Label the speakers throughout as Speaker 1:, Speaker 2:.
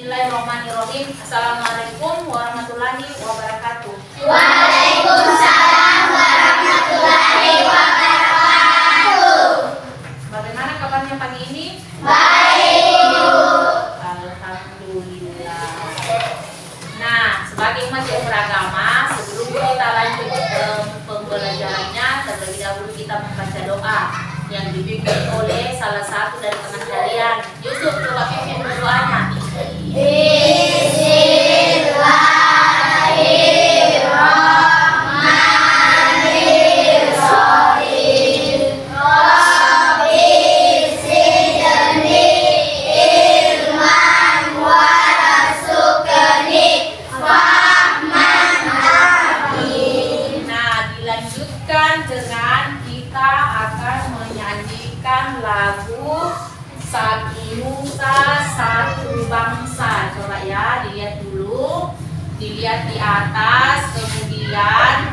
Speaker 1: Bismillahirrahmanirrahim. Assalamualaikum warahmatullahi wabarakatuh.
Speaker 2: Waalaikumsalam warahmatullahi wabarakatuh.
Speaker 1: Bagaimana kabarnya pagi ini?
Speaker 2: Baik.
Speaker 1: Alhamdulillah. Nah, sebagai umat yang beragama, sebelum kita lanjut ke pembelajarannya, terlebih dahulu kita membaca doa yang dibimbing oleh salah satu dari teman kalian. Yusuf, coba pimpin doanya.
Speaker 2: Bismillahirrahmanirrahim. Rabbi zidni ilman warzuqni fahman. Amin.
Speaker 1: Nah, dilanjutkan dengan kita akan menyanyikan lagu Satu Nusa Satu Bangsa. Coba ya, dilihat dulu, dilihat di atas, kemudian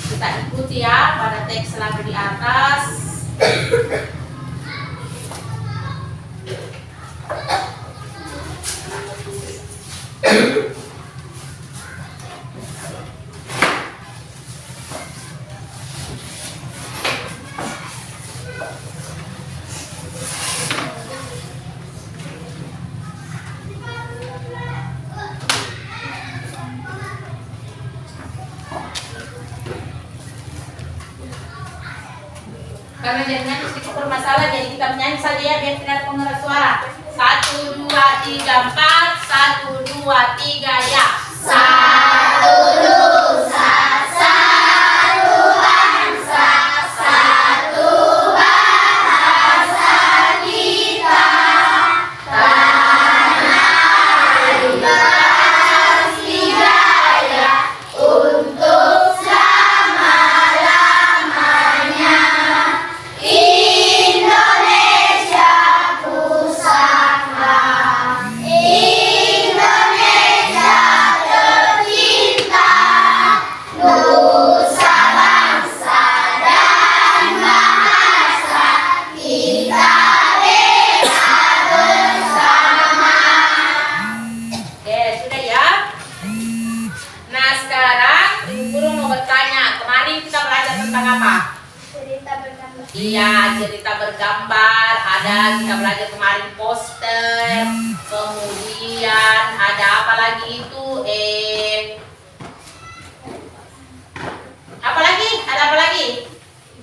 Speaker 1: kita ikuti ya pada teks lagu di atas. Karena jadinya sedikit bermasalah, jadi kita menyanyi saja ya biar tidak ada pengeras suara. 1, 2, 3, 4. 1, 2, 3 ya.
Speaker 2: Satu nusa, satu bangsa, satu bahasa kita. Tanah air hidayah untuk selama-lamanya. Indonesia pusaka, Indonesia tercinta, nusa bangsa dan bahasa kita bela bersama.
Speaker 1: Oke, sudah ya. Nah, sekarang Ibu Guru mau bertanya, kemarin kita belajar tentang apa?
Speaker 2: Cerita bergambar.
Speaker 1: Iya, cerita bergambar. Ada kita belajar kemarin poster. Kemudian ada apa lagi itu? Apa lagi? Ada apa lagi?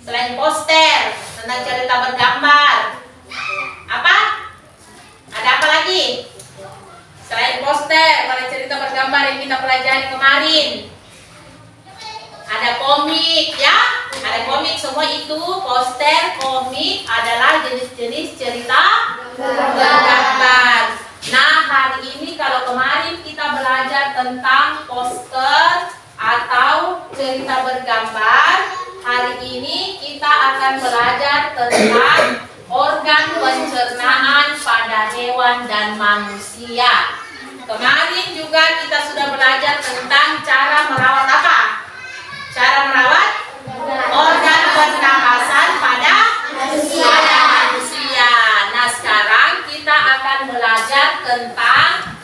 Speaker 1: Selain poster tentang cerita bergambar. Apa? Ada apa lagi? Selain poster pada cerita bergambar yang kita pelajari kemarin. Ada komik ya, ada komik, semua itu poster, komik adalah jenis-jenis cerita bergambar. Nah, hari ini kalau kemarin kita belajar tentang poster atau cerita bergambar, hari ini kita akan belajar tentang organ pencernaan pada hewan dan manusia. Kemarin juga kita sudah belajar tentang cara merawat apa? Cara merawat organ pernapasan pada manusia. Nah, sekarang kita akan belajar tentang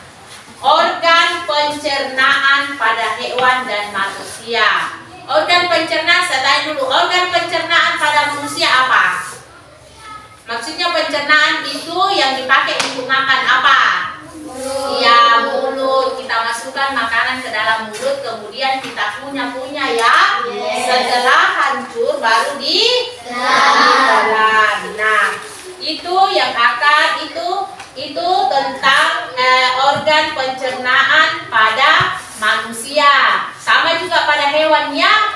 Speaker 1: organ pencernaan pada hewan dan manusia. Organ pencernaan, saya tanya dulu, organ pencernaan pada manusia apa? Maksudnya pencernaan itu yang dipakai untuk makan apa? Ya, mulut. Kita masukkan makanan ke dalam mulut, kemudian kita punya ya. Setelah hancur baru ditelan. Nah, itu yang akan itu tentang organ pencernaan pada manusia. Sama juga pada hewannya,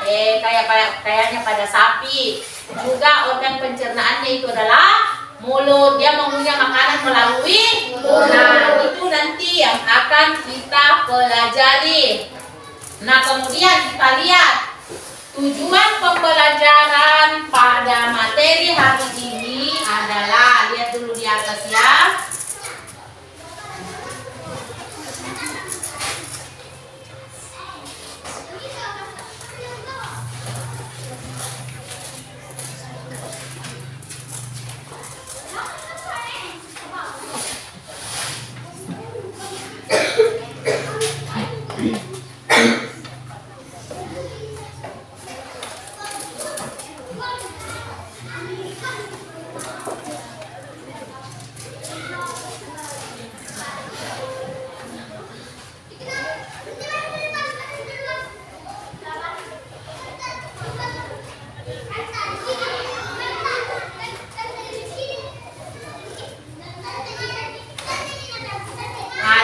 Speaker 1: kayaknya pada sapi. Juga organ pencernaannya itu adalah mulut. Dia mengunyah makanan melalui mulut. Nah, itu nanti yang akan kita pelajari. Nah, kemudian kita lihat tujuan pembelajaran pada materi hari ini adalah, lihat dulu di atas ya.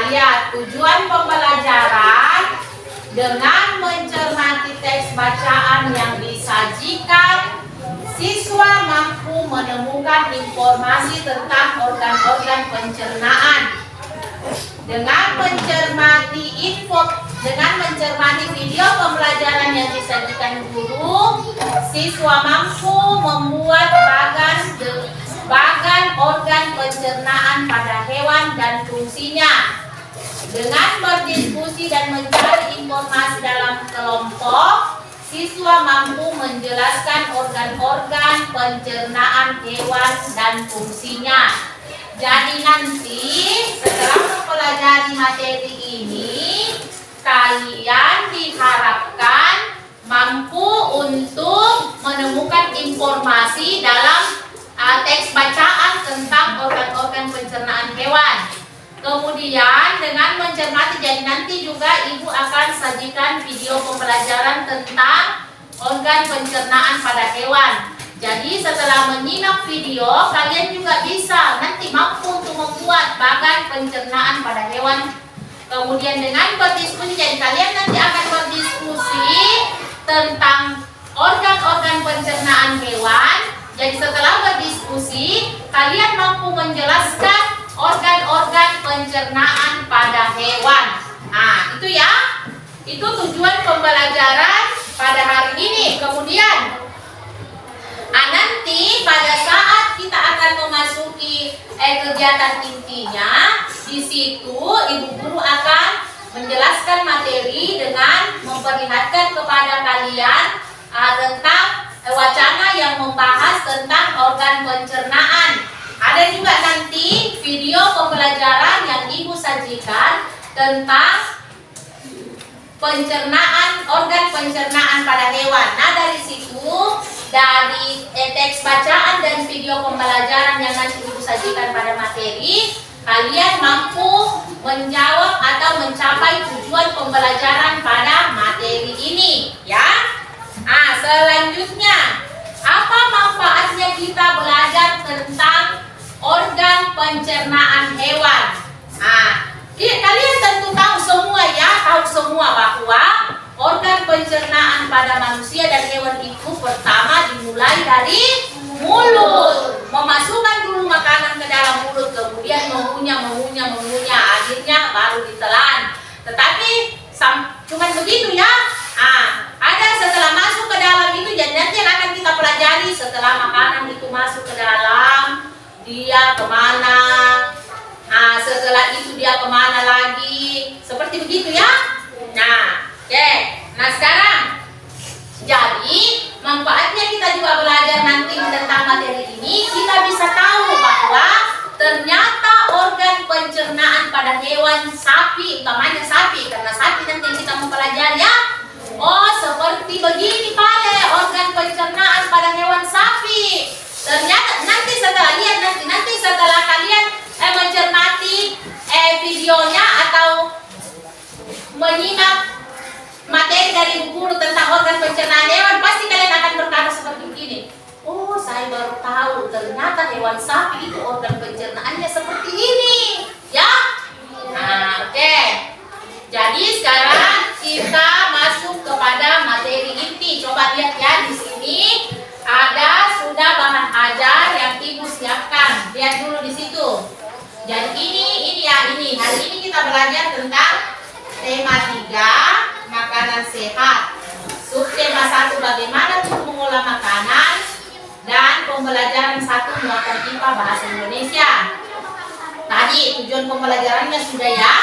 Speaker 1: lihat tujuan pembelajaran dengan mencermati teks bacaan yang disajikan, siswa mampu menemukan informasi tentang organ-organ pencernaan. Dengan mencermati video pembelajaran yang disajikan guru, siswa mampu membuat bagan organ pencernaan pada hewan dan fungsinya. Dengan berdiskusi dan mencari informasi dalam kelompok, siswa mampu menjelaskan organ-organ pencernaan hewan dan fungsinya. Jadi nanti setelah mempelajari materi ini, kalian diharapkan mampu untuk menemukan informasi dalam teks bacaan tentang organ-organ pencernaan hewan. Kemudian dengan mencermati, jadi nanti juga Ibu akan sajikan video pembelajaran tentang organ pencernaan pada hewan. Jadi setelah menyimak video, kalian juga bisa nanti mampu untuk membuat bagan pencernaan pada hewan. Kemudian dengan berdiskusi, jadi kalian nanti akan berdiskusi tentang organ-organ pencernaan hewan. Jadi setelah berdiskusi, kalian mampu menjelaskan organ-organ pencernaan pada hewan. Nah, itu ya. Itu tujuan pembelajaran pada hari ini. Kemudian nanti pada saat kita akan memasuki kegiatan intinya, di situ ibu guru akan menjelaskan materi dengan memperlihatkan kepada kalian tentang wacana yang membahas tentang organ pencernaan. Ada juga nanti video pembelajaran yang ibu sajikan tentang organ pencernaan pada hewan. Nah, dari situ, dari teks bacaan dan video pembelajaran yang nanti ibu sajikan pada materi, kalian mampu menjawab atau mencapai tujuan pembelajaran pada materi ini, ya. Nah, selanjutnya, apa manfaatnya kita belajar tentang organ pencernaan hewan? Nah, kalian tentu tahu semua bahwa organ pencernaan pada manusia dan hewan itu pertama dimulai dari mulut. Memasukkan dulu makanan ke dalam mulut, kemudian mengunyah, akhirnya baru ditelan. Tetapi cuma begitu ya. Ada setelah masuk ke dalam itu, jadi nanti yang akan kita pelajari setelah makanan itu masuk ke dalam, dia kemana? Setelah itu dia kemana lagi? Seperti begitu ya. Nah, oke. Nah, sekarang jadi manfaatnya kita juga belajar nanti tentang materi ini, kita bisa tahu bahwa ternyata organ pencernaan pada hewan sapi, utamanya sapi, karena sapi nanti kita mempelajari ya. Oh, seperti begini pale organ pencernaan pada hewan sapi. Ternyata nanti setelah kalian mencermati videonya atau menyimak materi dari guru tentang organ pencernaan hewan, pasti kalian akan berkata seperti begini. Oh, saya baru tahu ternyata hewan sapi itu organ pencernaannya seperti ini, ya. Nah, oke. Jadi sekarang kita masuk kepada materi inti. Coba lihat ya, di sini ada sudah bahan ajar yang ibu siapkan. Lihat dulu di situ. Jadi ini hari ini kita belajar tentang tema 3, makanan sehat. Subtema 1, bagaimana untuk mengolah makanan, dan pembelajaran 1, muatan IPA bahasa Indonesia. Tadi tujuan pembelajarannya sudah ya.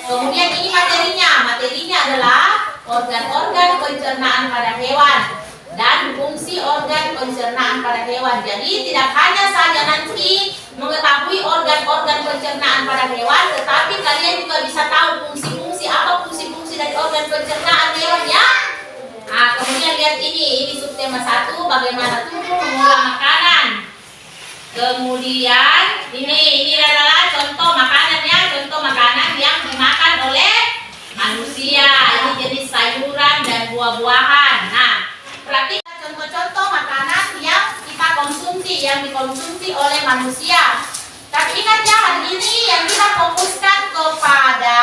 Speaker 1: Kemudian ini materinya adalah organ-organ pencernaan pada hewan dan fungsi organ pencernaan pada hewan. Jadi tidak hanya saja nanti mengetahui organ-organ pencernaan pada hewan, tetapi kalian juga bisa tahu fungsi-fungsi dari organ pencernaan hewan ya. Nah, kemudian lihat ini subtema 1, bagaimana tubuh mengolah makanan. Kemudian ini adalah contoh makanan yang dimakan oleh manusia. Ini jenis sayuran dan buah-buahan. Nah, perhatikan contoh-contoh makanan yang kita dikonsumsi oleh manusia. Tapi ingat ya, hari ini yang kita fokuskan kepada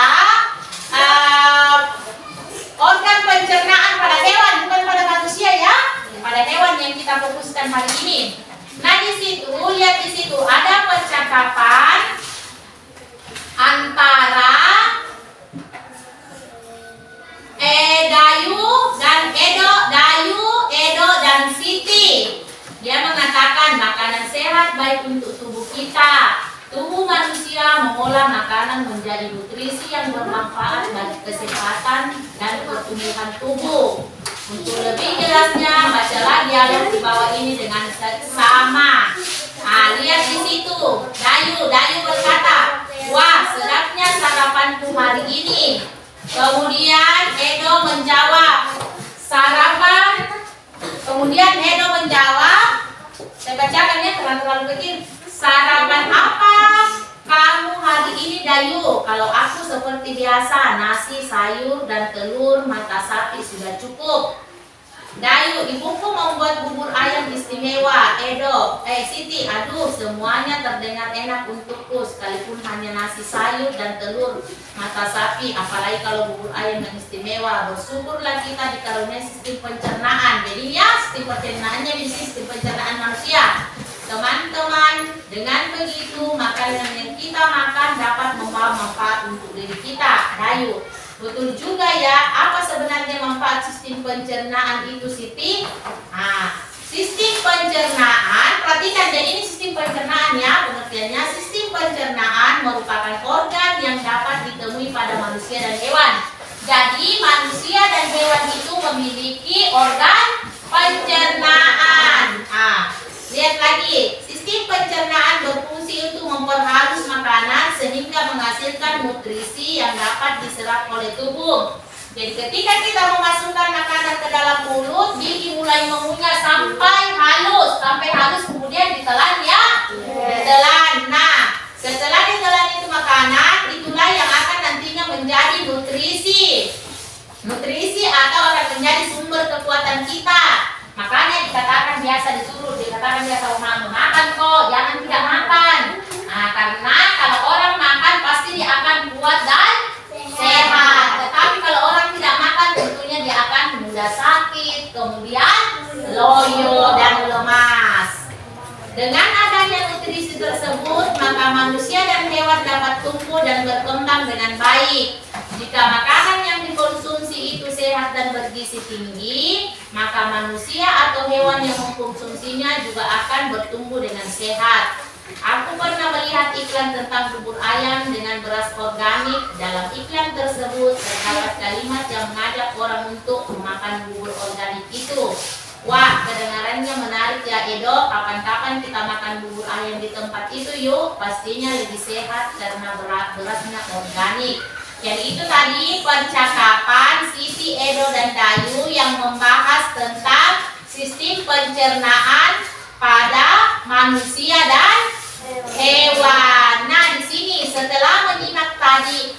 Speaker 1: kita. Tubuh manusia mengolah makanan menjadi nutrisi yang bermanfaat bagi kesehatan dan pertumbuhan tubuh. Untuk lebih jelasnya, bacalah dialog di bawah ini dengan seksama. Lihat di situ. Dayu berkata, "Wah, sedapnya sarapanku hari ini." Kemudian Edo menjawab, "Sarapan." Kemudian Edo menjawab, saya bacakan ya, terlalu kecil. "Sarapan apa kamu hari ini, Dayu?" "Kalau aku seperti biasa, nasi, sayur, dan telur mata sapi sudah cukup." "Dayu, ibuku membuat bubur ayam istimewa." Siti, "Aduh, semuanya terdengar enak untukku, sekalipun hanya nasi, sayur, dan telur mata sapi. Apalagi kalau bubur ayam yang istimewa. Bersyukurlah kita dikaruniai sistem pencernaan." Jadi ya, sistem pencernaannya bisa sistem pencernaan manusia. Teman-teman, dengan begitu makanan yang kita makan dapat membawa manfaat untuk diri kita. Dayu, betul juga ya. Apa sebenarnya manfaat sistem pencernaan itu, Siti? Sistem pencernaan, perhatikan, jadi ini sistem pencernaan ya, pengertiannya. Sistem pencernaan merupakan organ yang dapat ditemui pada manusia dan hewan. Jadi manusia dan hewan itu memiliki organ pencernaan. Lihat lagi, sistem pencernaan berfungsi untuk memperhalus makanan sehingga menghasilkan nutrisi yang dapat diserap oleh tubuh. Jadi ketika kita memasukkan makanan ke dalam mulut, gigi mulai mengunyah sampai halus, kemudian ditelan ya, ditelan. Nah, setelah ditelan itu makanan, itulah yang akan nantinya menjadi nutrisi atau akan menjadi sumber kekuatan kita. Makanya dikatakan biasa orang makan kok, jangan tidak makan. Karena kalau orang makan pasti dia akan kuat dan sehat. Tetapi kalau orang tidak makan tentunya dia akan mudah sakit, kemudian loyo dan lemas. Dengan adanya nutrisi tersebut, maka manusia dan hewan dapat tumbuh dan berkembang dengan baik. Jika makanan yang dikonsumsi itu sehat dan bergizi tinggi, maka manusia atau hewan yang mengkonsumsinya juga akan bertumbuh dengan sehat. Aku pernah melihat iklan tentang bubur ayam dengan beras organik. Dalam iklan tersebut terdapat kalimat yang mengajak orang untuk memakan bubur organik itu. Wah, kedengarannya menarik ya, Edo. Kapan-kapan kita makan bubur ayam di tempat itu yuk. Pastinya lebih sehat karena berasnya organik. Jadi itu tadi percakapan Siti, Edo, dan Dayu yang membahas tentang sistem pencernaan pada manusia dan hewan. Nah, di sini setelah menyimak tadi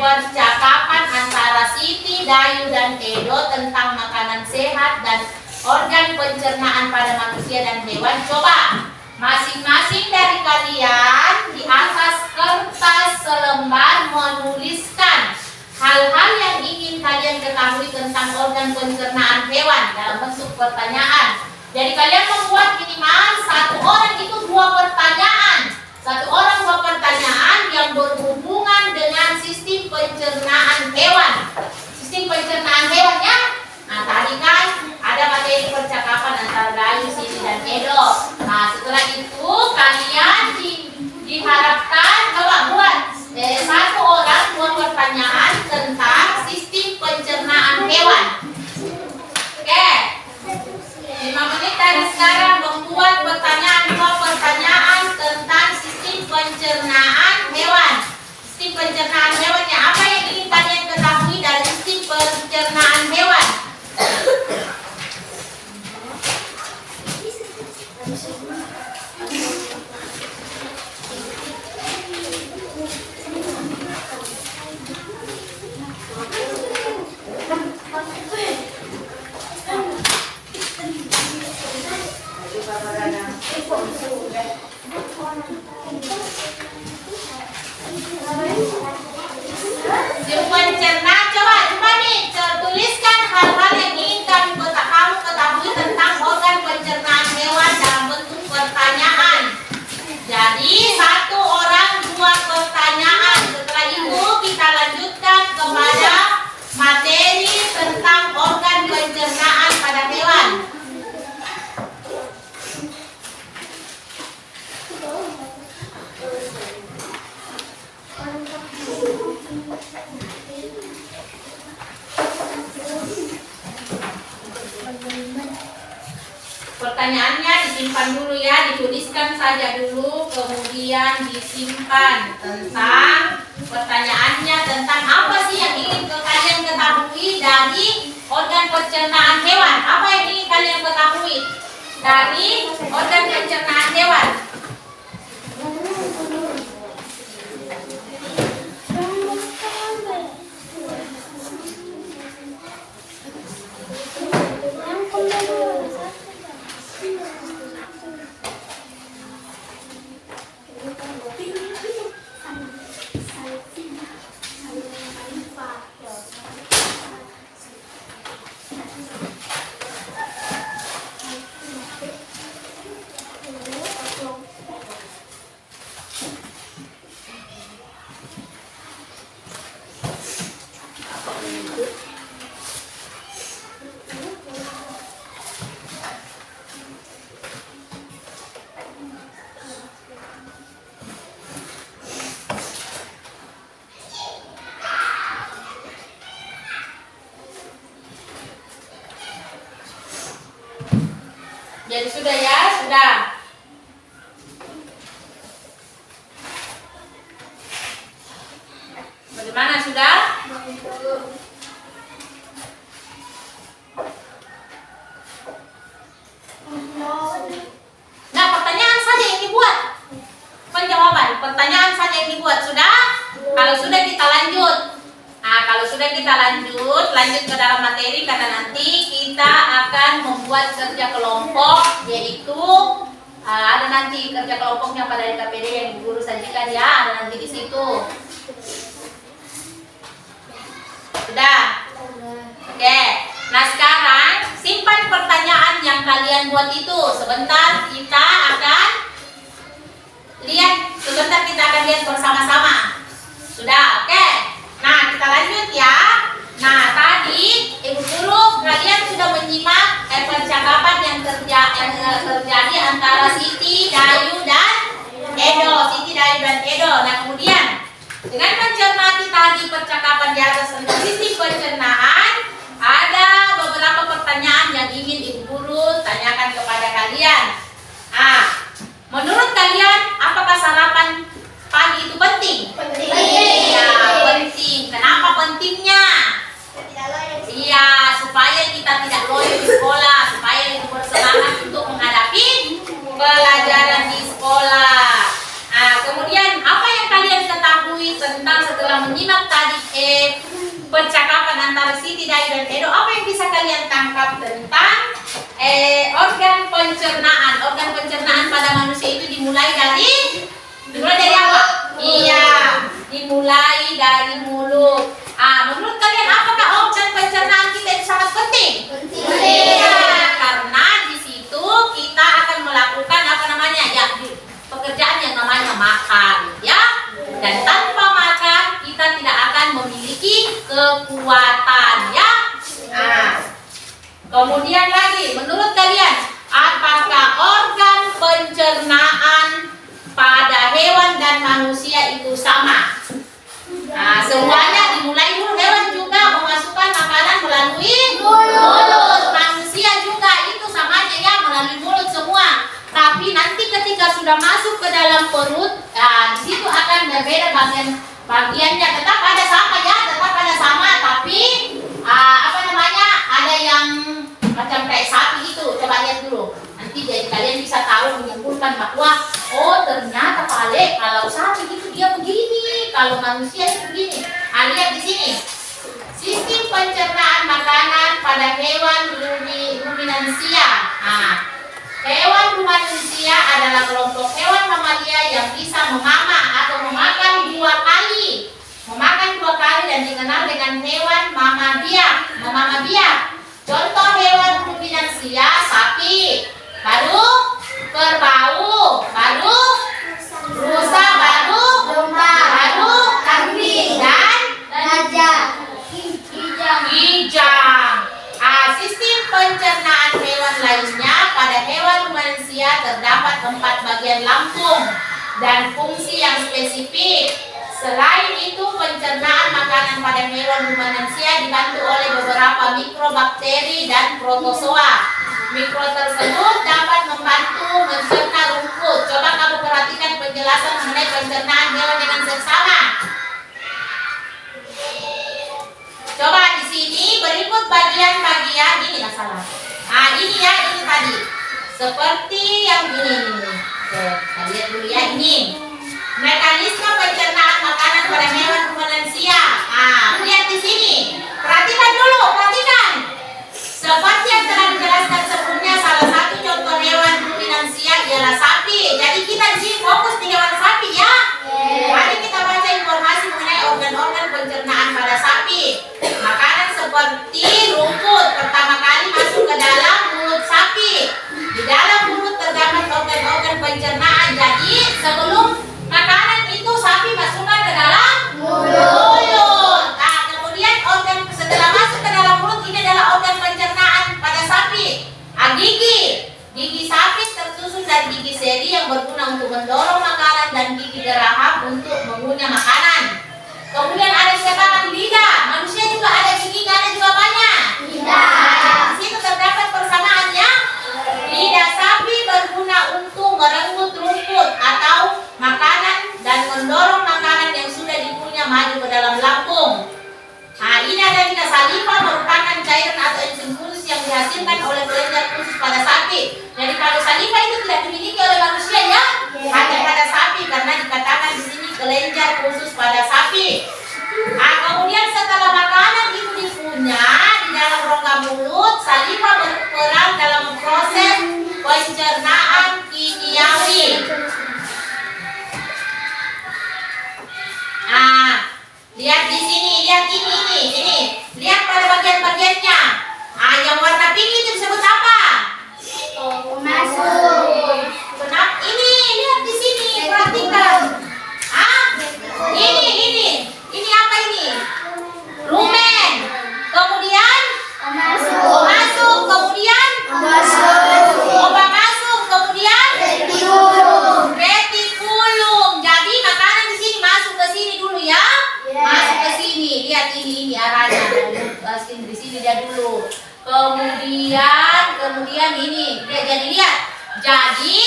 Speaker 1: percakapan antara Siti, Dayu, dan Edo tentang makanan sehat dan organ pencernaan pada manusia dan hewan, coba masing-masing dari kalian di atas kertas selembar menuliskan hal-hal yang ingin kalian ketahui tentang organ pencernaan hewan dalam bentuk pertanyaan. Jadi kalian membuat minimal satu orang itu 2 pertanyaan. Satu orang 2 pertanyaan yang berhubungan dengan sistem pencernaan hewan. Sistem pencernaan hewan ya. Nah, tadi kan ada materi percakapan antara Dayu, Siti, dan Edo. Nah, setelah itu kalian diharapkan coba buat satu orang 2 pertanyaan tentang sistem pencernaan hewan. Oke, 5 menit dari sekarang membuat 2 pertanyaan tentang sistem pencernaan hewan. Pertanyaannya disimpan dulu ya, dituliskan saja dulu, kemudian disimpan tentang pertanyaannya tentang apa sih yang ingin kalian ketahui dari organ pencernaan hewan. Apa yang ingin kalian ketahui dari organ pencernaan hewan? Jadi sudah ya, sudah. Bagaimana sudah? Nah, pertanyaan saja yang dibuat. Penjawaban, pertanyaan saja yang dibuat. Sudah? Kalau sudah kita lanjut. Nah, kalau sudah kita lanjut ke dalam materi karena nanti kita akan membuat kerja kelompok, yaitu ada nanti kerja kelompoknya pada KPD yang guru sajikan ya, ada nanti di situ. Sudah? Oke. Nah, sekarang simpan pertanyaan yang kalian buat itu. Sebentar kita akan lihat bersama-sama. Sudah? Oke. Nah, kita lanjut ya. Nah, tadi Ibu Guru kalian sudah menyimak percakapan yang terjadi antara Siti, Dayu dan Edo. Nah, kemudian dengan mencermati tadi percakapan di atas tentang sistem pencernaan, ada beberapa pertanyaan yang ingin Ibu Guru tanyakan kepada kalian. Menurut kalian apakah sarapan pagi itu penting?
Speaker 2: Penting.
Speaker 1: Iya, penting. Kenapa pentingnya? Iya, supaya kita tidak loyo di sekolah, supaya lebih bersemangat untuk menghadapi pelajaran di sekolah. Kemudian apa yang kalian ketahui tentang setelah menyimak tadi percakapan antara Siti, Dayu dan Edo? Apa yang bisa kalian tangkap tentang organ pencernaan? Organ pencernaan pada manusia itu dimulai dari apa? Iya, dimulai dari mulut. Menurut kalian apakah organ pencernaan kita itu sangat penting? Iya, karena di situ kita akan melakukan pekerjaan yang namanya makan, ya. Dan tanpa makan kita tidak akan memiliki kekuatan, ya. Kemudian lagi, menurut kalian apakah organ pencernaan pada hewan dan manusia itu sama? Semuanya dimulai dulu. Hewan juga memasukkan makanan melalui mulut. Manusia juga itu sama aja ya, melalui mulut semua. Tapi nanti ketika sudah masuk ke dalam perut, di situ akan berbeda bagiannya. Tetap ada sama ya, tapi ada yang macam kayak sapi itu. Coba lihat dulu. Nanti jadi kalian bisa tahu menyimpulkan bahwa ternyata kalau sapi itu dia begini, kalau manusia itu begini. Lihat di sini. Sistem pencernaan makanan pada hewan ruminansia. Hewan ruminansia adalah kelompok hewan mamalia yang bisa memama atau memakan dua kali dan dikenal dengan hewan mama biak. Contoh hewan ruminansia: sapi, baru kerbau, baru rusa, baru domba, baru kambing dan kijang. Sistem pencernaan hewan lainnya pada hewan manusia terdapat 4 bagian lambung dan fungsi yang spesifik. Selain itu itu pencernaan makanan pada hewan rumenansia dibantu oleh beberapa mikrobakteri dan protozoa. Mikro tersebut dapat membantu mencerna rumput. Coba kamu perhatikan penjelasan mengenai pencernaan hewan dengan seksama. Coba di sini berikut bagian-bagian ini nggak salah. Nah ini ya, ini tadi seperti yang ini. Kita lihat dulu ya ini. Mekanisme pencernaan makanan pada hewan rumenansia. Nah, lihat di sini. Perhatikan dulu, perhatikan. Seperti yang telah dijelaskan sebelumnya, salah satu contoh hewan rumenansia ialah sapi. Jadi kita di sini fokus di hewan sapi ya. Mari kita baca informasi mengenai organ-organ pencernaan pada sapi. Makanan seperti rumput pertama kali masuk ke dalam mulut sapi. Di dalam mulut terdapat organ-organ pencernaan. Jadi sebelum makanan itu sapi masukkan ke dalam mulut. Nah, kemudian organ setelah masuk ke dalam mulut ini adalah organ pencernaan pada sapi. Gigi. Gigi sapi tersusun dari gigi seri yang berguna untuk mendorong makanan dan gigi geraham untuk mengunyah makanan. Kemudian ada dikatakan lidah. Manusia juga ada giginya, ada juga banyak. Nah, di situ terdapat persamaannya. Lidah sapi berguna untuk merenggut rumput atau makanan dan mendorong makanan yang sudah dikunyah maju ke dalam lambung. Nah, ini ada lidah saliva merupakan cairan atau enzim khusus yang dihasilkan oleh kelenjar khusus pada sapi. Jadi kalau saliva itu tidak dimiliki oleh manusia ya, hanya pada sapi karena dikatakan di sini kelenjar khusus pada sapi. Nah, kemudian setelah makanan itu dikunyah di dalam rongga mulut, saliva berperan dalam proses pencernaan kimiawi. Nah, lihat di sini, lihat ini. Lihat pada bagian-bagiannya. Ah, yang warna pink itu disebut apa? Kenapa? Ini, lihat di sini, perhatikan. Ah, ini apa ini? Rumen. Kemudian masuk. Kemudian obat masuk. Kemudian retikulum. Jadi makanan di sini masuk ke sini dulu ya. Masuk ke sini. Lihat ini arahnya. Di sini dia dulu. Kemudian ini. Lihat. Jadi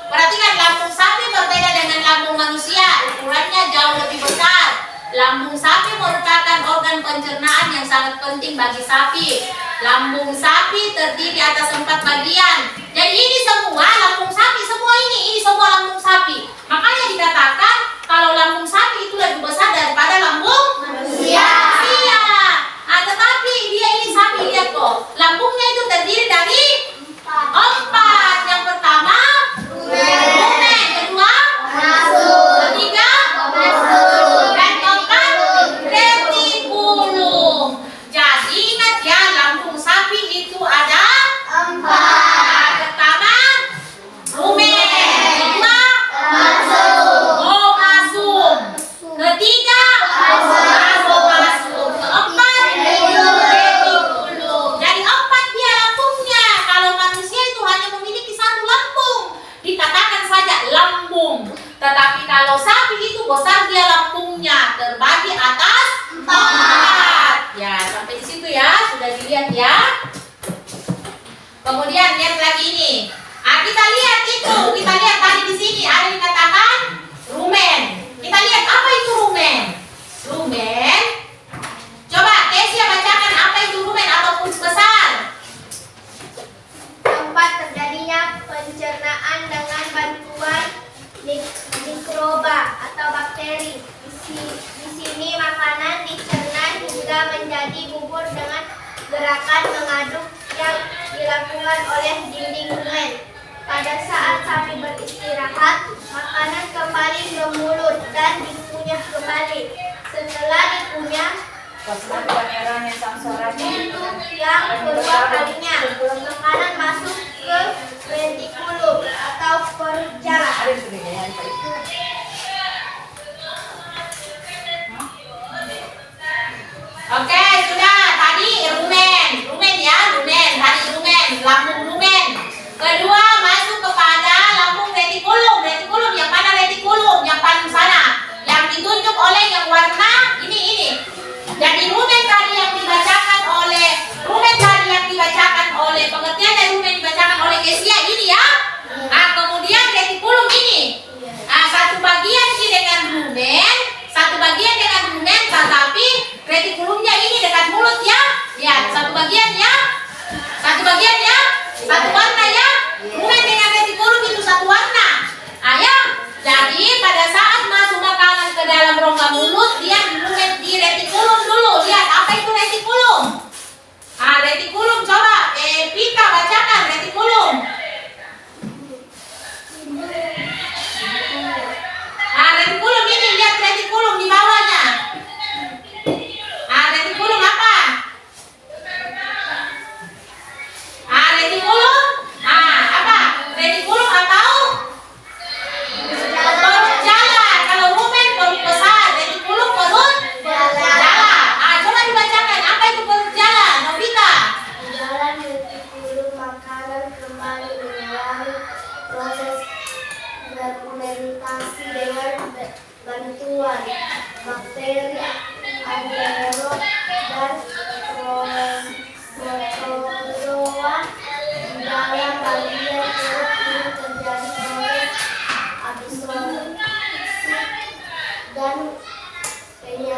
Speaker 1: perhatikan lambung sapi berbeda dengan lambung manusia. Ukurannya jauh lebih besar. Lambung sapi merupakan organ pencernaan yang sangat penting bagi sapi. Lambung sapi terdiri atas 4 bagian. Jadi ini semua lambung sapi, ini semua lambung sapi. Makanya dikatakan kalau lambung sapi itu lebih besar daripada lambung manusia. Iya. Nah, tetapi dia ini sapi, lihat kok. Lambungnya itu terdiri dari 4. Yang pertama rumen, kedua ketiga dan keempat retikulum. Jadi ingat ya, lambung sapi itu ada 4. Pertama rumen, kedua omasum, ketiga omasum, keempat retikulum. Jadi 4 dia lambungnya. Kalau manusia itu hanya memiliki 1 lambung, dikatakan saja lambung. Tetapi kalau sapi itu besar dia lambungnya, terbagi atas 4. Ya, sampai di situ ya, sudah dilihat ya. Kemudian lihat lagi ini. Kita lihat tadi di sini ada dikatakan rumen. Kita lihat apa itu rumen. Rumen. Coba Kesia bacakan apa itu rumen ataupun besar.
Speaker 2: Tempat terjadinya pencernaan dengan bantuan mikroba atau bakteri. Di sini makanan dicerna hingga menjadi bubur dengan gerakan mengaduk yang dilakukan oleh dinding rumen. Pada saat sapi beristirahat, makanan kembali ke mulut dan dikunyah kembali. Setelah dikunyah, untuk yang kedua kalinya, makanan masuk ke retikulum atau perjala.
Speaker 1: Oke, sudah. Tadi rumen ya, tadi lambung rumen. Kedua masuk kepada lambung retikulum. Yang mana retikulum? Yang paling sana. Yang ditunjuk oleh yang warna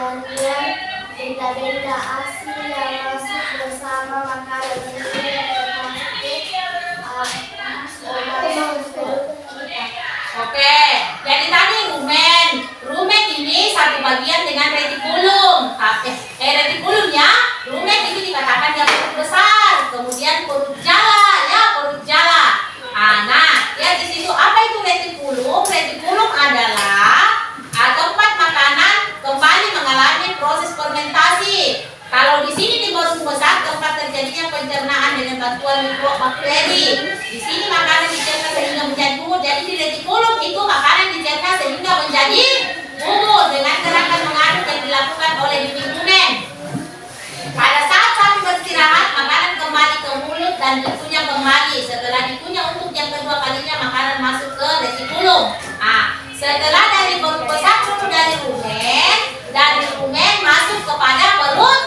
Speaker 2: kemudian benda-benda asing yang masuk bersama makanan ini
Speaker 1: Oke, jadi tadi rumen ini satu bagian dengan retikulum. Retikulumnya, rumen itu dikatakan yang perut besar, kemudian perut jala, ya perut jala. Nah, ya di situ apa itu retikulum? Retikulum adalah tempat makanan kembali mengalami proses fermentasi. Kalau di sini di perut besar tempat terjadinya pencernaan dengan bantuan mikrobakteri. Di sini makanan dicerna sehingga menjadi bubur. Jadi di retikulum itu makanan dicerna sehingga menjadi bubur dengan gerakan mengaduk yang dilakukan oleh dinding rumen. Pada saat sapi beristirahat, makanan kembali ke mulut dan dikunyah kembali. Setelah dikunyah untuk yang kedua kalinya, makanan masuk ke retikulum. Setelah dari perut besar dari rumen masuk kepada perut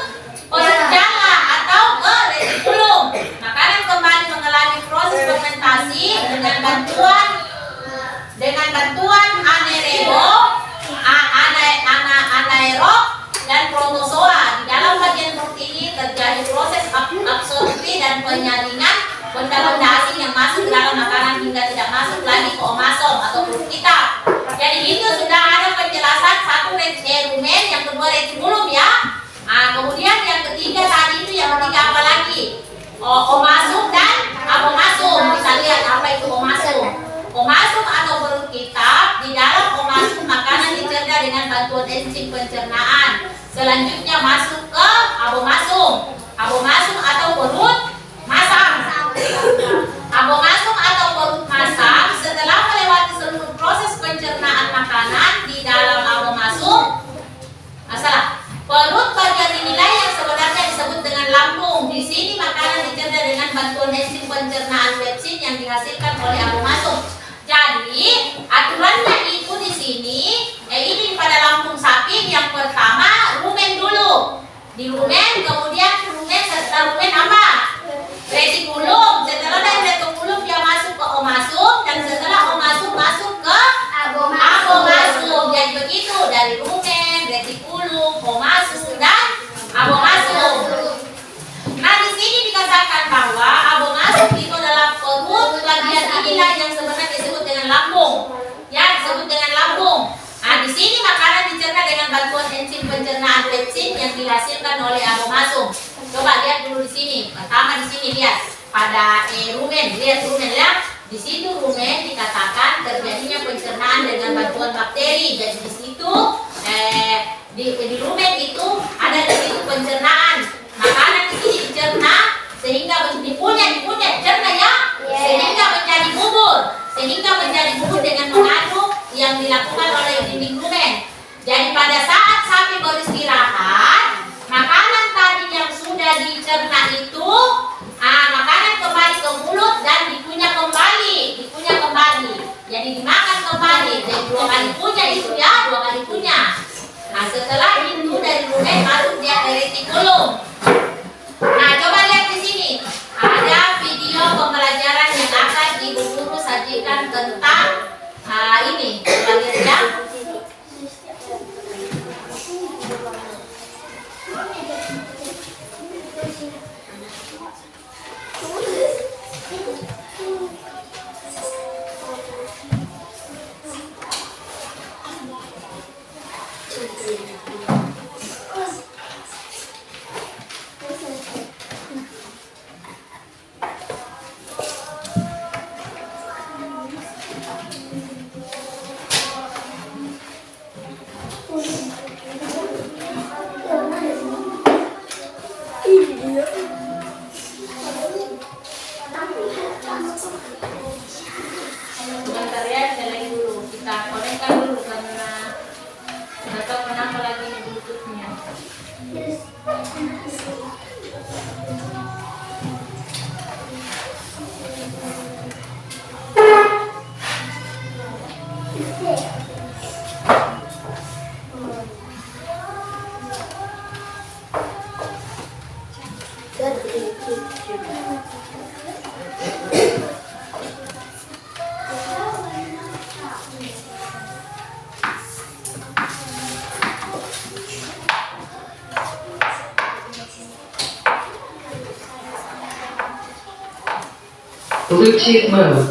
Speaker 1: jala atau ke retikulum. Makanan kembali mengalami proses fermentasi dengan bantuan anaerob dan protozoa. Di dalam bagian perut ini terjadi proses absorpsi dan penyaringan benda-benda asing yang masuk ke dalam makanan hingga tidak masuk lagi ke omasom atau perut kita. Jadi itu sudah ada penjelasan satu rumen, yang kedua retikulum ya. Kemudian yang ketiga tadi itu yang ketiga apa lagi? Omasum dan abomasum. Kita lihat apa itu omasum. Omasum atau perut kita, di dalam omasum makanan dicerna dengan bantuan enzim pencernaan. Selanjutnya masuk ke abomasum. Abomasum atau perut masam. Abomasum atau perut masam setelah melewati seluruh proses pencernaan makanan di dalam abomasum. Perut bagian inilah yang sebenarnya disebut dengan lambung. Di sini makanan dicerna dengan bantuan enzim pencernaan pepsin yang dihasilkan oleh abomasum. Jadi aturannya itu di sini, ini pada lambung sapi yang pertama rumen dulu. Di rumen, kemudian setelah rumen apa? Retikulum. Setelah dari retikulum dia masuk ke omasum, dan setelah omasum masuk ke abomasum. Jadi begitu dari rumen, retikulum, omasum dan abomasum. Nah di sini dikatakan bahwa abomasum itu adalah perut bagian inilah yang sebenarnya disebut dengan lambung. Ya disebut dengan lambung. Nah di sini makanan dicerna dengan bantuan enzim pencernaan pepsin yang dihasilkan oleh abomasum. Coba lihat dulu di sini. Pertama di sini lihat pada rumen, lihat rumen ya. Di situ rumen dikatakan terjadinya pencernaan dengan bantuan bakteri. Jadi di situ di rumen itu ada di situ pencernaan. Makanan di sini dicerna sehingga dipunya cerna ya, sehingga menjadi bubur dengan mengaduk yang dilakukan oleh dinding rumen. Jadi pada saat sapi beristirahat, makanan tadi yang sudah dicerna itu makanan kembali ke mulut dan dikunyah kembali. Jadi dimakan kembali. Jadi 2 kali punya itu ya, 2 kali punya. Nah setelah itu dari rumen masuk dia ke retikulum. Nah coba lihat di sini ada video pembelajaran yang akan ibu guru sajikan tentang ini. Coba lihat ya. Sebentar ya, delay dulu. Kita konekkan dulu karena nggak tahu kenapa lagi ini Bluetooth-nya.
Speaker 3: Bluetooth mode.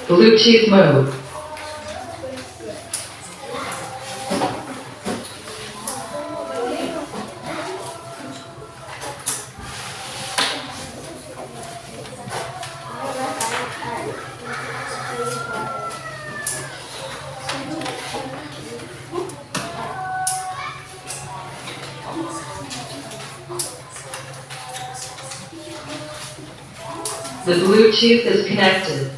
Speaker 3: Bluetooth mode. The Bluetooth is connected.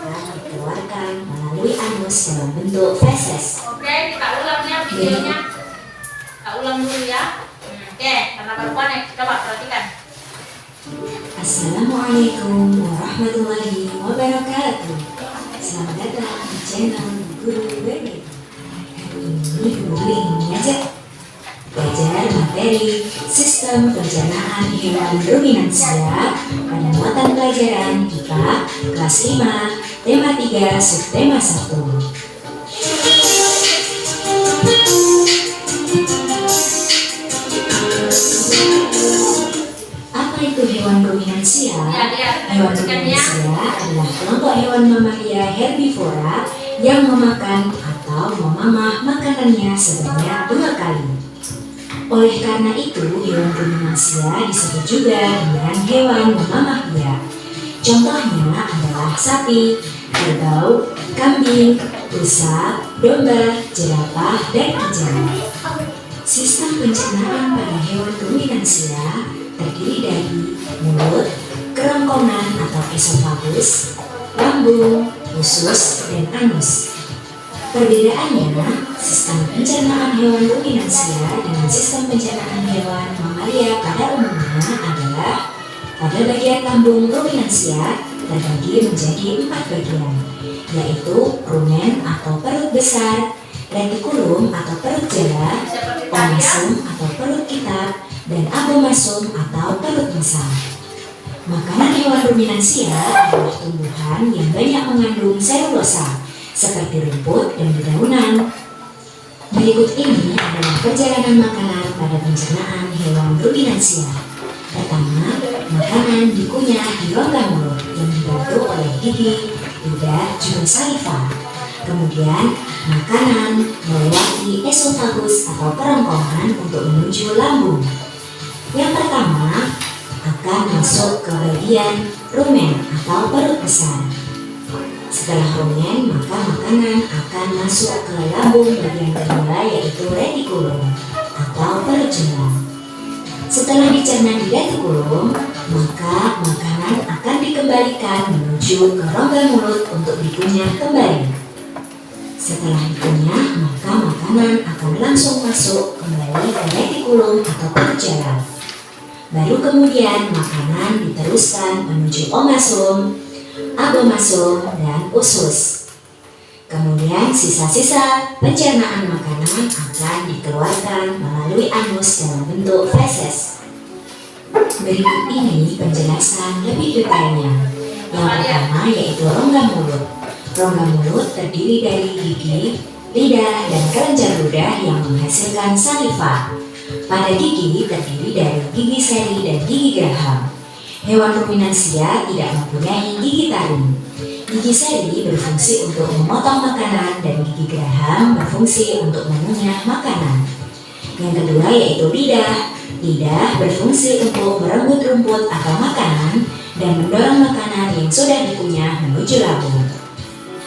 Speaker 4: Dikeluarkan melalui anus dalam bentuk feses.
Speaker 1: Oke, kita ulang ya videonya. Kita ulang dulu ya. Oke, karena perempuan ya, coba perhatikan.
Speaker 4: Assalamualaikum warahmatullahi wabarakatuh. Selamat datang di channel Guru Berbeda. Hari ini Guru ingin mengajak belajar materi Sistem Pencernaan Hewan Ruminansia pada muatan pelajaran IPA kelas 5, tema 3, subtema 1. Apa itu hewan ruminansia? Hewan ruminansia adalah kelompok hewan mamalia herbivora yang memakan atau memamah makanannya sebanyak 2 kali. Oleh karena itu, hewan ruminansia disebut juga dengan hewan memamah biak. Contohnya adalah sapi, kerbau, kambing, rusa, domba, jerapah, dan kijang. Sistem pencernaan pada hewan ruminansia terdiri dari mulut, kerongkongan atau esofagus, lambung, usus, dan anus. Perbedaannya, sistem pencernaan hewan ruminansia dengan sistem pencernaan hewan mamalia pada umumnya adalah pada bagian lambung ruminansia terbagi menjadi 4 bagian, yaitu rumen atau perut besar, retikulum atau perut jala, omasum atau perut kitab, dan abomasum atau perut besar. Makanan hewan ruminansia adalah tumbuhan yang banyak mengandung selulosa, seperti rumput dan dedaunan. Berikut ini adalah perjalanan makanan pada pencernaan hewan ruminansia. Pertama, makanan dikunyah di rongga mulut yang dibantu oleh gigi, lidah, juga saliva. Kemudian, makanan melewati esofagus atau kerongkongan untuk menuju lambung. Yang pertama, akan masuk ke bagian rumen atau perut besar. Setelah rumen, maka makanan akan masuk ke lambung bagian kedua, yaitu retikulum atau perut jala. Setelah dicerna di retikulum, maka makanan akan dikembalikan menuju ke rongga mulut untuk dikunyah kembali. Setelah dikunyah, maka makanan akan langsung masuk kembali ke retikulum atau perut jala. Baru kemudian makanan diteruskan menuju omasum, abomasum, dan usus. Kemudian sisa-sisa pencernaan makanan akan dikeluarkan melalui anus dalam bentuk feses. Berikut ini penjelasan lebih detailnya. Yang pertama yaitu rongga mulut. Rongga mulut terdiri dari gigi, lidah, dan kelenjar ludah yang menghasilkan saliva. Pada gigi terdiri dari gigi seri dan gigi geraham. Hewan ruminansia tidak mempunyai gigi taring. Gigi seri berfungsi untuk memotong makanan dan gigi geraham berfungsi untuk mengunyah makanan. Yang kedua yaitu lidah. Lidah berfungsi untuk merenggut rumput atau makanan dan mendorong makanan yang sudah dikunyah menuju lambung.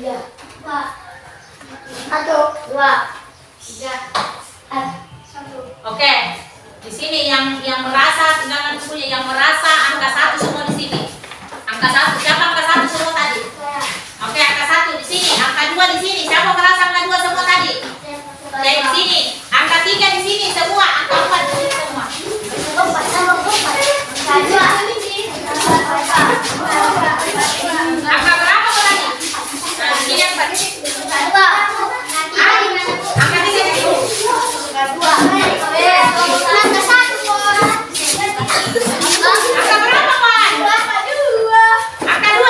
Speaker 2: tiga, empat, satu, dua, tiga, satu.
Speaker 1: Oke. Di sini yang merasa tinggalkan bukunya yang merasa angka 1 semua di sini. Angka 1. Siapa angka 1 semua tadi? Oke, angka 1 di sini, angka 2 di sini. Siapa merasa angka 2 semua tadi? Oke, di sini. Angka 3 di sini semua, angka 4 di sini semua. Angka berapa tadi? Nah, di sini yang tadi. Angka 3 di sini. Angka berapa, Wan? Angka 2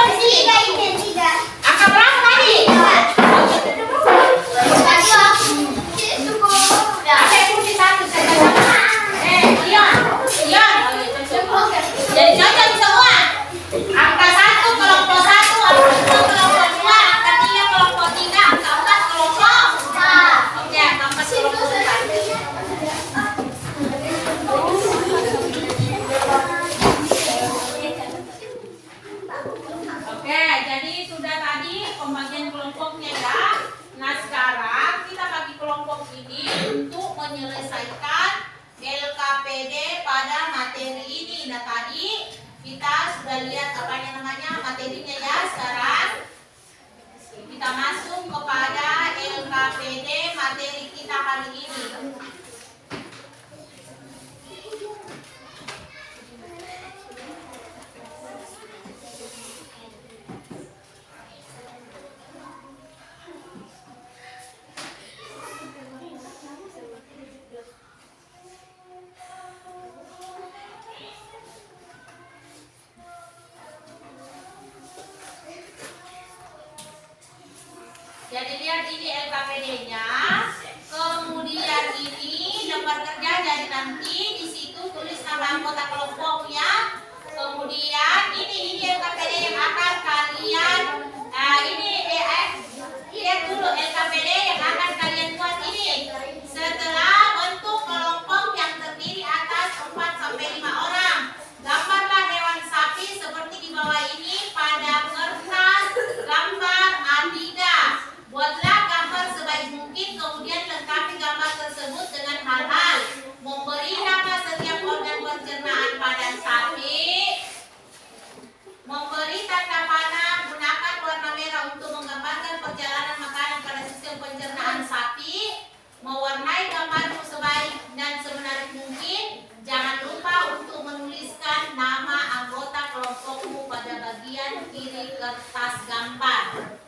Speaker 1: hari ini. Jadi lihat ini LKPD-nya, kemudian ini lembar kerja, jadi nanti di situ tulis nama anggota kelompoknya, kemudian ini LKPD yang akan kalian, lihat dulu LKPD yang akan kalian buat ini. Setelah bentuk kelompok yang terdiri atas 4 sampai 5 orang, gambarlah hewan sapi seperti di bawah ini pada kertas gambar A3. Buatlah gambar sebaik mungkin, kemudian lengkapi gambar tersebut dengan hal-hal memberi nama setiap organ pencernaan pada sapi, memberi tanda panah, gunakan warna merah untuk menggambarkan perjalanan makanan pada sistem pencernaan sapi, mewarnai gambarmu sebaik dan semenarik mungkin. Jangan lupa untuk menuliskan nama anggota kelompokmu pada bagian kiri kertas gambar.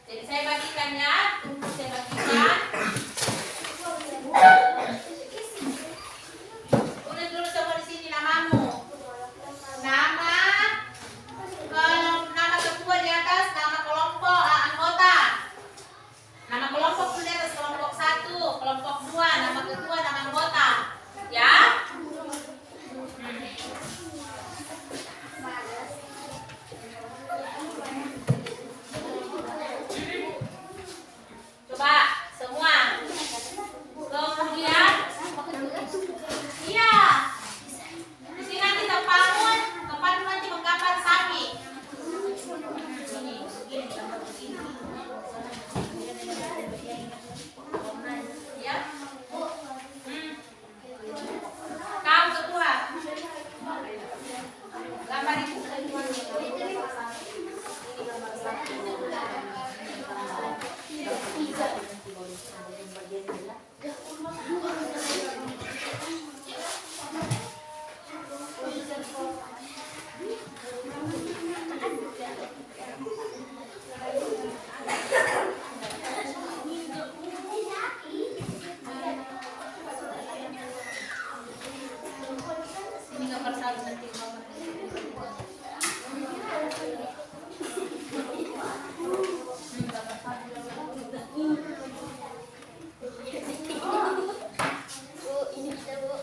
Speaker 1: Jadi saya bagikan ya, tunggu saya bagikan. Tulis dulu coba di sini namamu. Nama ketua di atas, nama kelompok anggota. Nama kelompok di atas, kelompok 1, kelompok 2, nama ketua, nama anggota. Ya? Coba semua. Kemudian iya. Di sini nanti tempat nanti menggambar sapi. Ini gambar begini. Ya. Kau ketua. Gambar itu. Ini gambar sapi nanti.
Speaker 2: Ini bisa, Bu.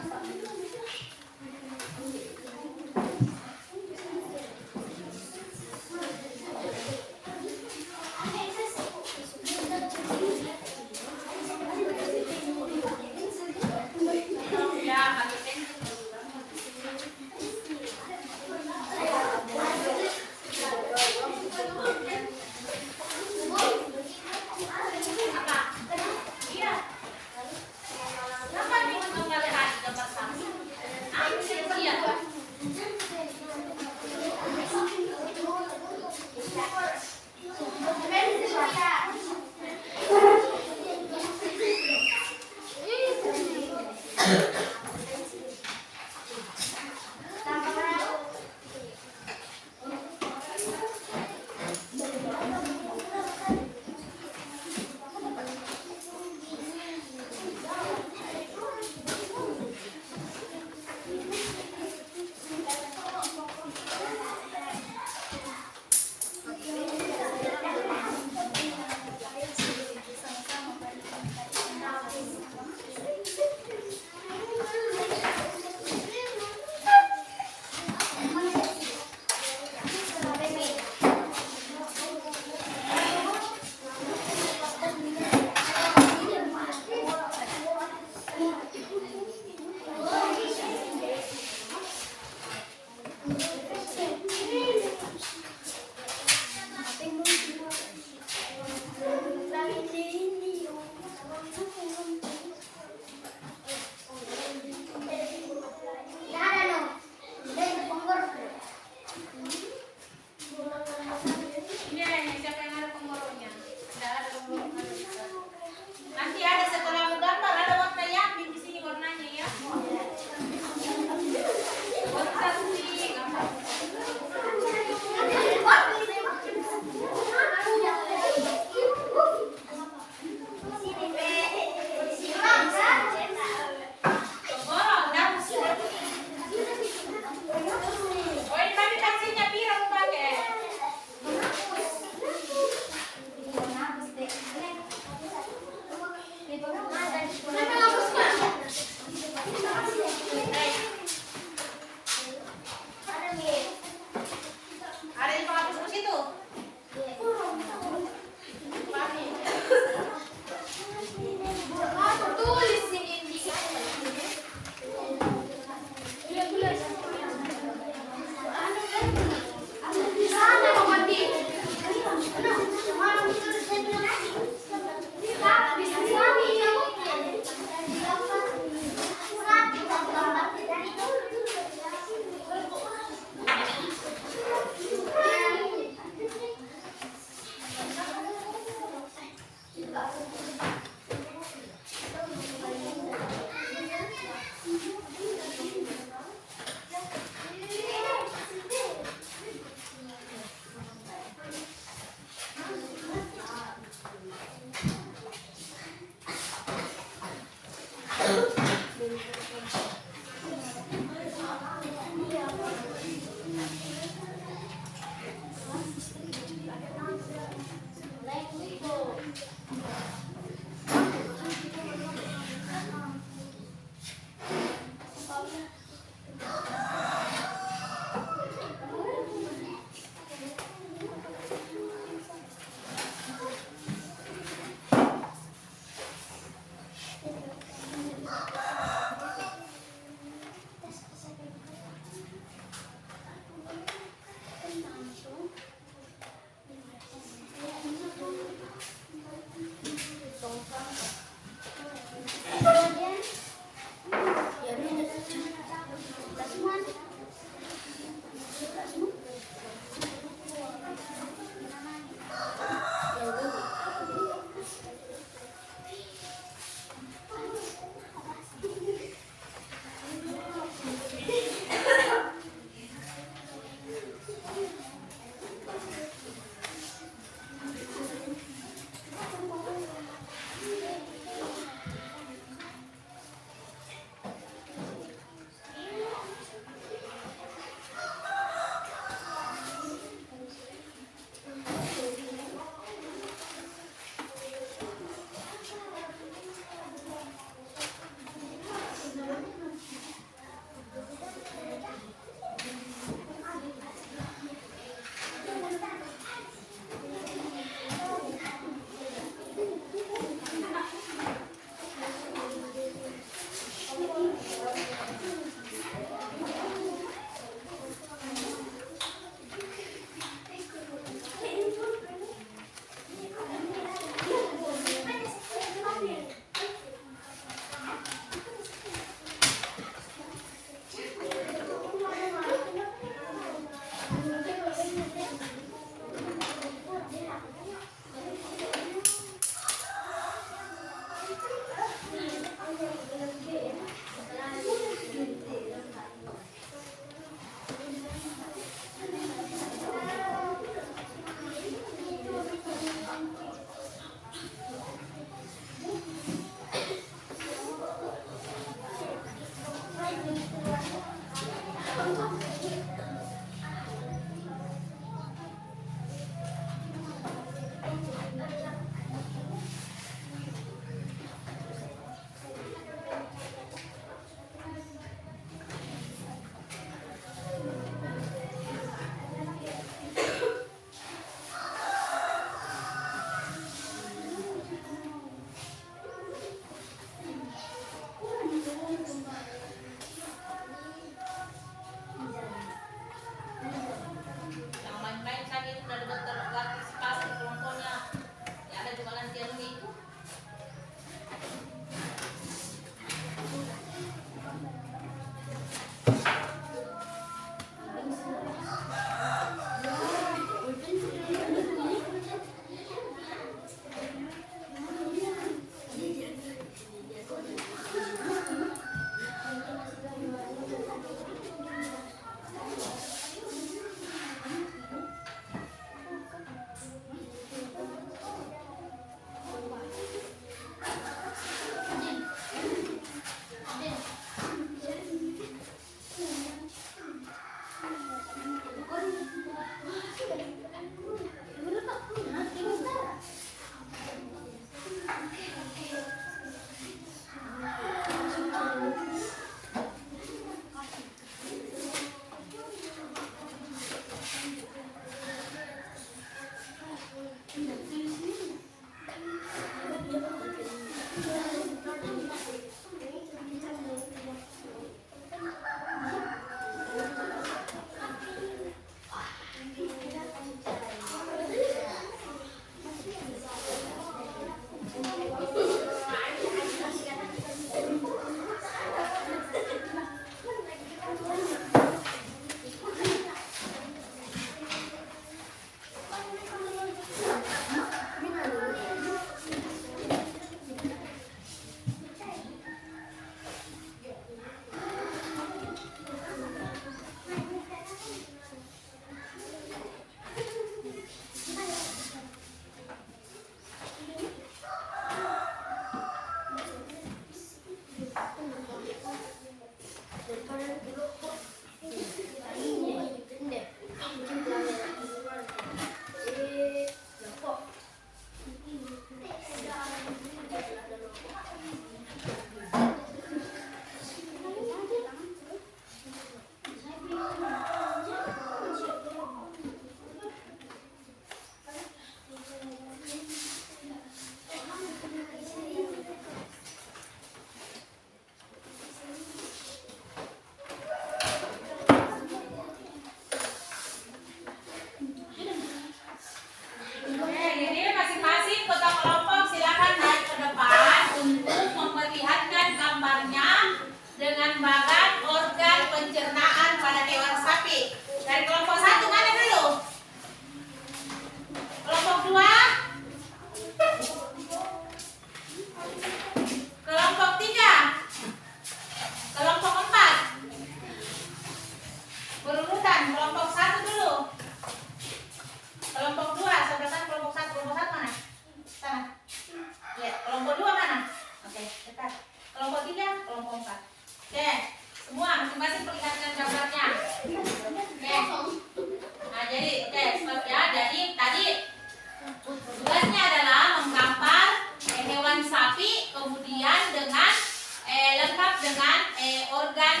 Speaker 1: dengan organ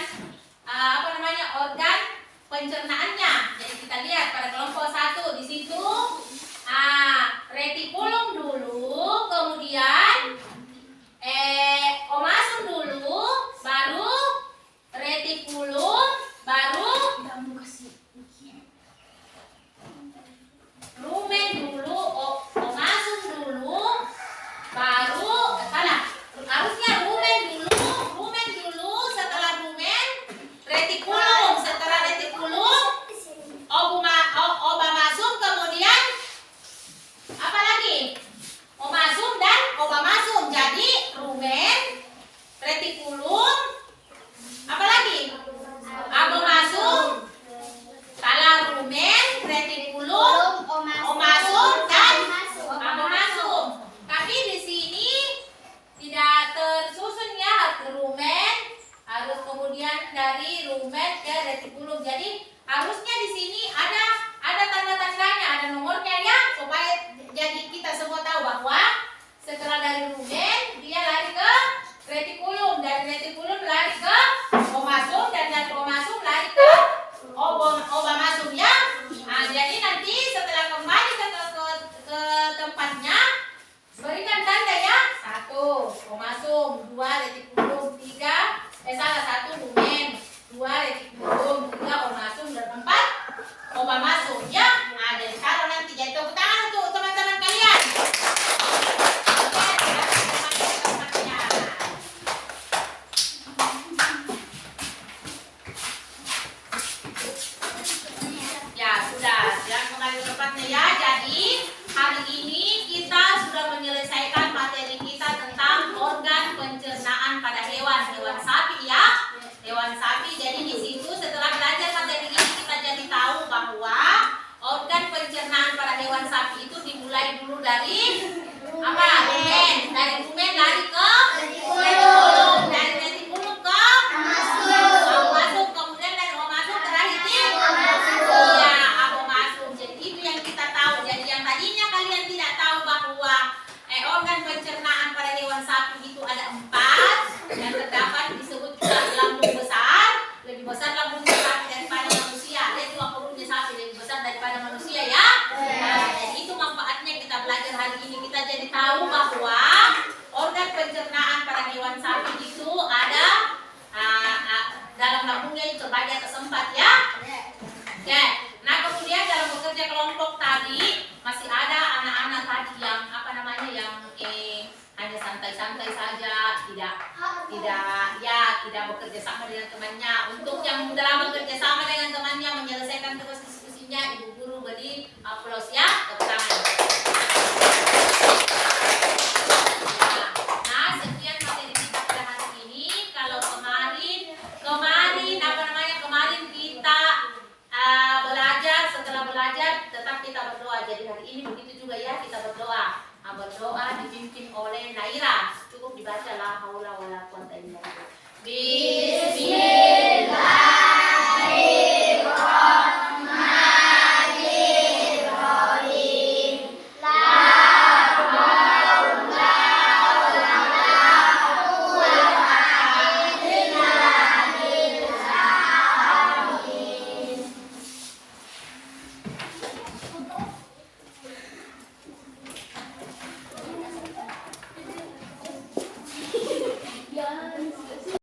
Speaker 1: organ pencernaannya. Jadi kita lihat pada kelompok 1 di situ retikulum dulu, kemudian omasum dulu, baru retikulum, baru rumen dulu, omasum dulu, baru harusnya rumen dulu, setelah rumen retikulum, setelah retikulum obamasum, kemudian apa lagi? Omasum dan obamasum. Jadi rumen, retikulum, apa lagi? Abomasum, salah rumen, retikulum, omasum dan abomasum. Tapi di sini tidak tersusun ya, harus rumen, harus kemudian dari rumen ke retikulum. Jadi harusnya di sini ada tanda-tandanya, ada nomornya ya, supaya jadi kita semua tahu bahwa setelah dari rumen dia lari ke retikulum, dari retikulum lari ke omasum, dan dari omasum lari ke obamasum ya. Nah, jadi nanti setelah kembali ke tempatnya berikan tanda ya. 1 omasum, 2 retikulum, 1 rumen, 2 retikulum, 3 omasum, dan 4 obamasum ya. Nah, jadi kalau nanti jadi tepuk tangan untuk teman-teman kalian. Oke, tempatnya. Ya sudah, silakan kembali ke tempatnya ya. Jadi hari ini kita sudah menyelesaikan materi kita tentang organ pencernaan pada hewan sapi ya. Hewan sapi. Jadi di situ setelah belajar materi ini kita jadi tahu bahwa organ pencernaan pada hewan sapi itu dimulai dulu dari apa? Rumen. Dari rumen lari ke retikulum, dari retikulum ke omasum, kemudian dari omasum terakhir di abomasum. Jadi itu yang kita tahu. Jadi yang tadinya kalian tidak tahu bahwa organ pencernaan pada hewan sapi itu ada 4 yang terdapat disebut juga lambung besar, lebih besar lambung sapi daripada manusia. Lihat juga perutnya sapi lebih besar daripada manusia ya. Nah, jadi itu manfaatnya kita belajar hari ini. Kita jadi tahu bahwa organ pencernaan pada hewan sapi itu ada dalam lambungnya itu terbagi atas 4 ya. Oke. Nah, kemudian dalam bekerja kelompok tadi masih ada anak-anak tadi yang hanya santai-santai saja, tidak bekerja sama dengan temannya. Untuk yang dalam bekerja sama dengan temannya menyelesaikan tugas diskusinya, Ibu Guru beri aplaus ya, tepuk tangan. Nah, sekian materi kita pada hari ini. Kalau kemarin kita belajar, setelah belajar tetap kita berdoa. Jadi hari ini begitu juga ya, kita berdoa. Berdoa dipimpin oleh Naira. Cukup dibaca la haula wala quwata illa billah.